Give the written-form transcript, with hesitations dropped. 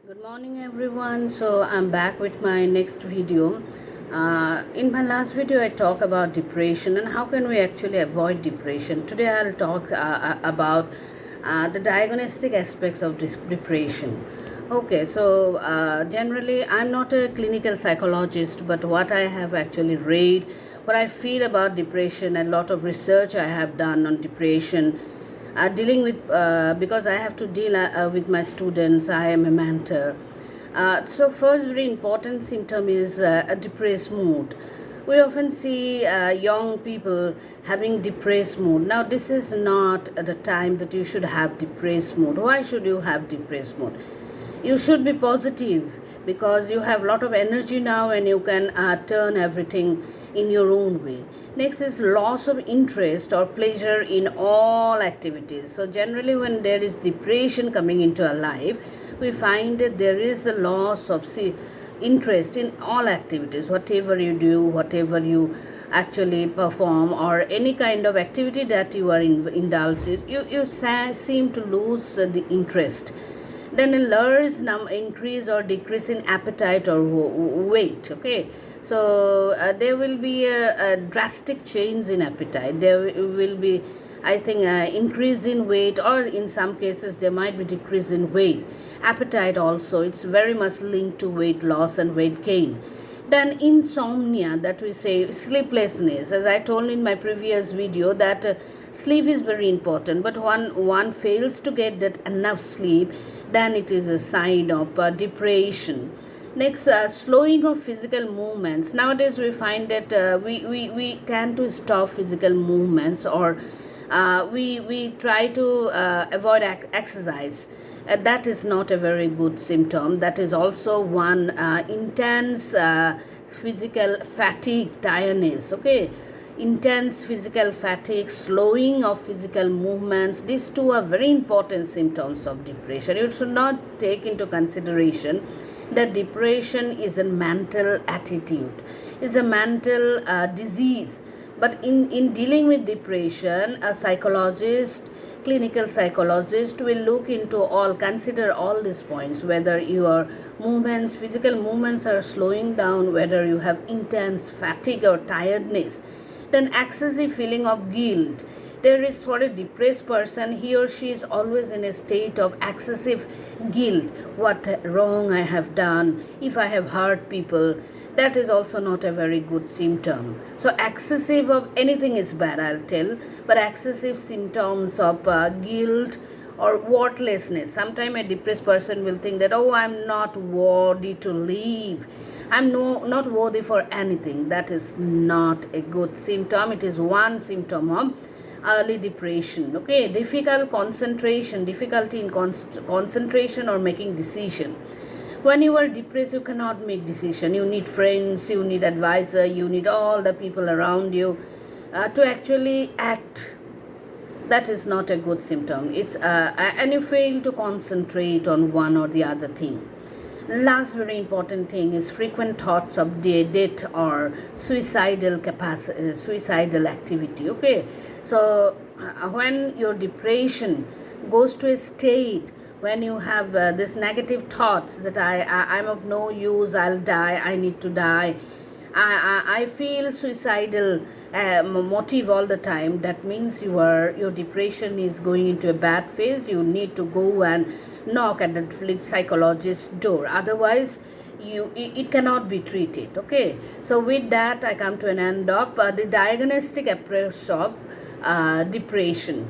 Good morning everyone. So I'm back with my next video. In my last video I talked about depression and how can we actually avoid depression. Today I'll talk about the diagnostic aspects of depression. Okay, so generally I'm not a clinical psychologist, but what I have actually read, what I feel about depression, and a lot of research I have done on depression, dealing with because I have to deal with my students. I am a mentor. So first very important symptom is a depressed mood. We often see young people having depressed mood. Now this is not the time that you should have depressed mood. Why should you have depressed mood? You should be positive because you have a lot of energy now and you can turn everything in your own way. Next is loss of interest or pleasure in all activities. So generally when there is depression coming into our life, we find that there is a loss of interest in all activities. Whatever you do, whatever you actually perform, or any kind of activity that you are indulged in, you seem to lose the interest. Then a large increase or decrease in appetite or weight. Okay, so there will be a drastic change in appetite. There will be, I think, increase in weight, or in some cases there might be decrease in weight. Appetite also, it's very much linked to weight loss and weight gain. Then insomnia, that we say sleeplessness. As I told in my previous video that sleep is very important, but one fails to get that enough sleep, then it is a sign of depression. Next, slowing of physical movements. Nowadays we find that we tend to stop physical movements, or we try to avoid exercise. That is not a very good symptom. That is also one intense physical fatigue, tiredness. Okay, intense physical fatigue, slowing of physical movements. These two are very important symptoms of depression. You should not take into consideration that depression is a mental attitude, is a mental disease. But in dealing with depression, a psychologist, clinical psychologist will look into all, consider all these points, whether your movements, physical movements are slowing down, whether you have intense fatigue or tiredness. Then excessive feeling of guilt. There is, for a depressed person, he or she is always in a state of excessive guilt. What wrong I have done, if I have hurt people. That is also not a very good symptom. So excessive of anything is bad, I'll tell, but excessive symptoms of guilt or worthlessness. Sometimes a depressed person will think that, oh, I'm not worthy to live, I'm not worthy for anything. That is not a good symptom. It is one symptom of early depression. Okay, difficult concentration, difficulty in concentration or making decision. When you are depressed, you cannot make decision. You need friends, you need advisor, you need all the people around you to actually act. That is not a good symptom. It's and you fail to concentrate on one or the other thing. Last very important thing is frequent thoughts of death or suicidal capacity, suicidal activity. Okay, so when your depression goes to a state when you have this negative thoughts that I'm of no use, I'll die, I need to die, I feel suicidal motive all the time, that means your depression is going into a bad phase. You need to go and knock at the psychologist's door, otherwise it cannot be treated. Okay, so with that I come to an end of the diagnostic approach of depression.